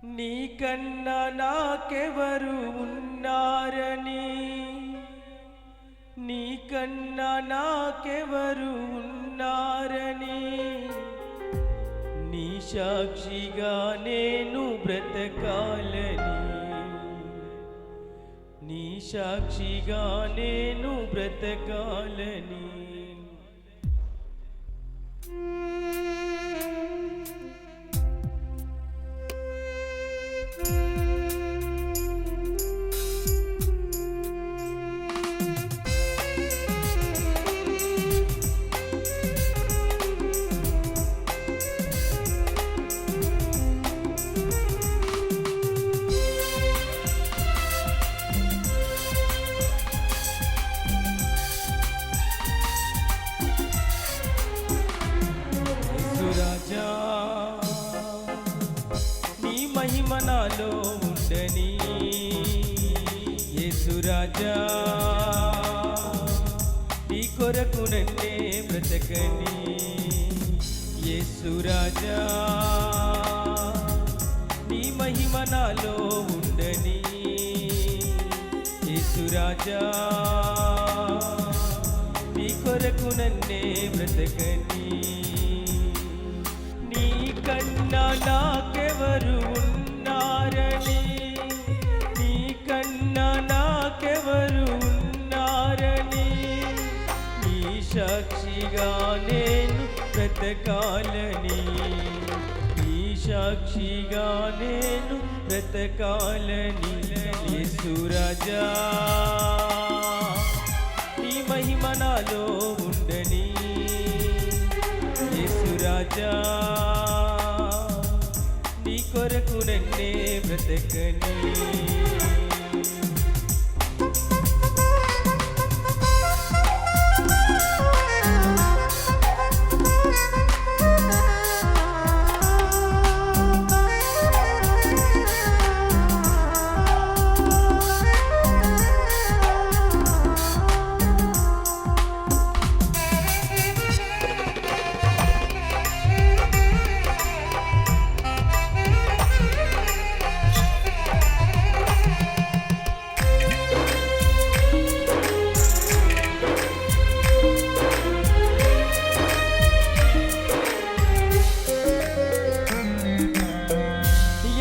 నీకన్నా నాకెవరు ఉన్నారని, నీకన్నా నాకెవరు ఉన్నారని, నీ సాక్షిగా నేను బ్రతకాలని, నీ సాక్షిగా నేను బ్రతకాలని. రాజా నీ మహిమ నాలో ఉండని, యేసు రాజా నీ కొరకు నన్నే బ్రతకని, యేసు రాజా నీ మహిమ నాలో ఉండని, యేసు రాజా నీ కొరకు నన్నే బ్రతకని. నీకన్నా నాకెవరు ఉన్నారని, నీకన్నా నాకెవరు ఉన్నారని, నీ సాక్షిగా నేను బ్రతకాలని, నీ సాక్షిగా నేను బ్రతకాలని. యేసు రాజా నీ మహిమ నాలో ఉండని, యేసు రాజా నీ కొరకు నన్నే బ్రతకని.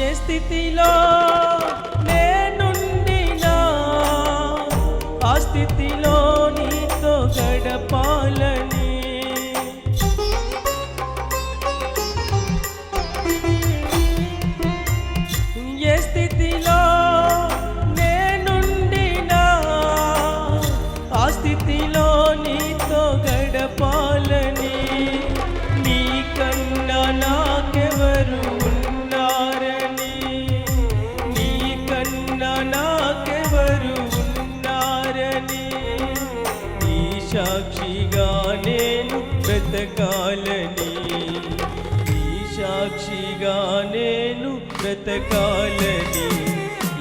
ఏ స్థితిలో నేనుండినా ఆ స్థితిలో నీతో గడపాలని, ఏ స్థితిలో నేనుండినా ఆ స్థితిలో నీతో గడపాలని. నీకన్నా నాకెవరు ఉన్నారని, నీకన్నా నాకెవరు ఉన్నారని, నీ సాక్షిగా నేను బ్రతకాలని, నీ సాక్షిగా నేను బ్రతకాలని.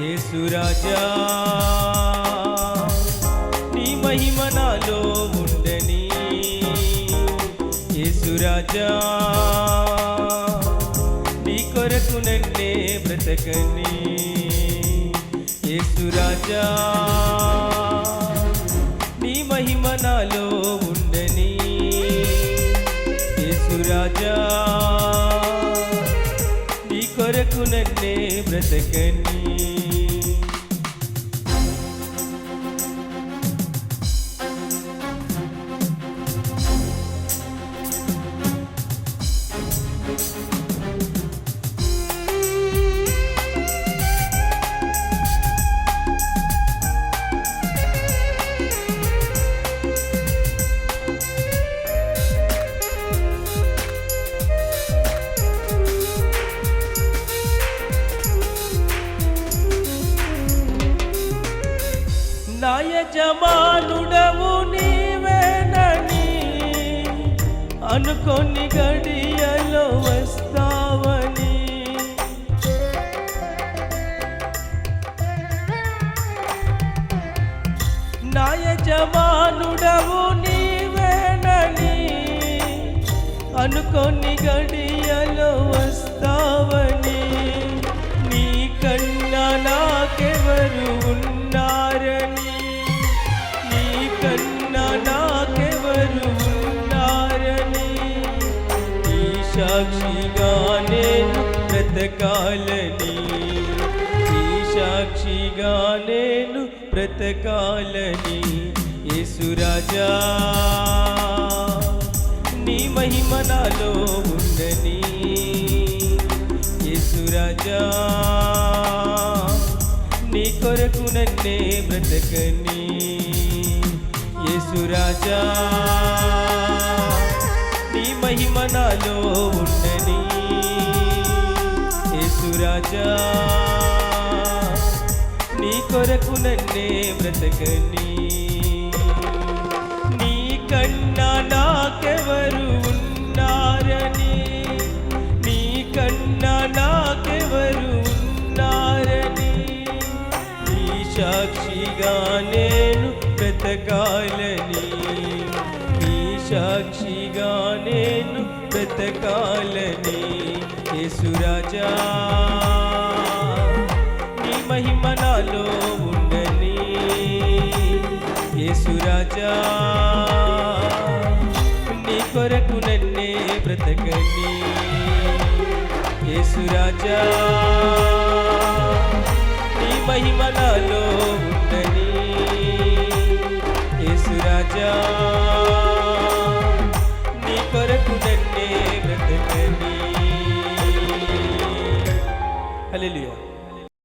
యేసు రాజా నీ మహిమ నాలో ఉండని, యేసు రాజా నీ కొరకు నన్నే బ్రతకని, యేసు రాజా నీ మహిమ నాలో ఉండని, యేసు రాజా నీ కొరకు నన్నే బ్రతకని. నా యజమానుడవు నీవేనని అనుకొని గడియలో వస్తావని, నా యజమానుడవు నీవేనని అనుకొని గడియలో వస్తావని, సాక్షిగా నేను బ్రతకాలని, నీ సాక్షిగా నేను బ్రతకాలని. యేసురాజా నీ మహిమ నాలో ఉండని, యేసురాజా నీ కొరకు నన్నే బ్రతకని. యేసురాజా నీ మహిమ నాలో ఉండని, యేసురాజా నీ కొరకు నన్నే బ్రతకని. నీ కన్నా నాకెవరు ఉన్నారని, నీ కన్నా నాకెవరు ఉన్నారని, నీ సాక్షిగా నేను బ్రతకాలని, నీ సాక్షిగా నేను బ్రతకాలని. యేసురాజా నీ మహిమ నాలో ఉండని, యేసురాజా నీ కొరకు నన్నే బ్రతకని. యేసురాజా నీ మహిమ నాలో ఉండని, యేసురాజా నీ కొరకు నన్నే బ్రతకని. హల్లెలూయా.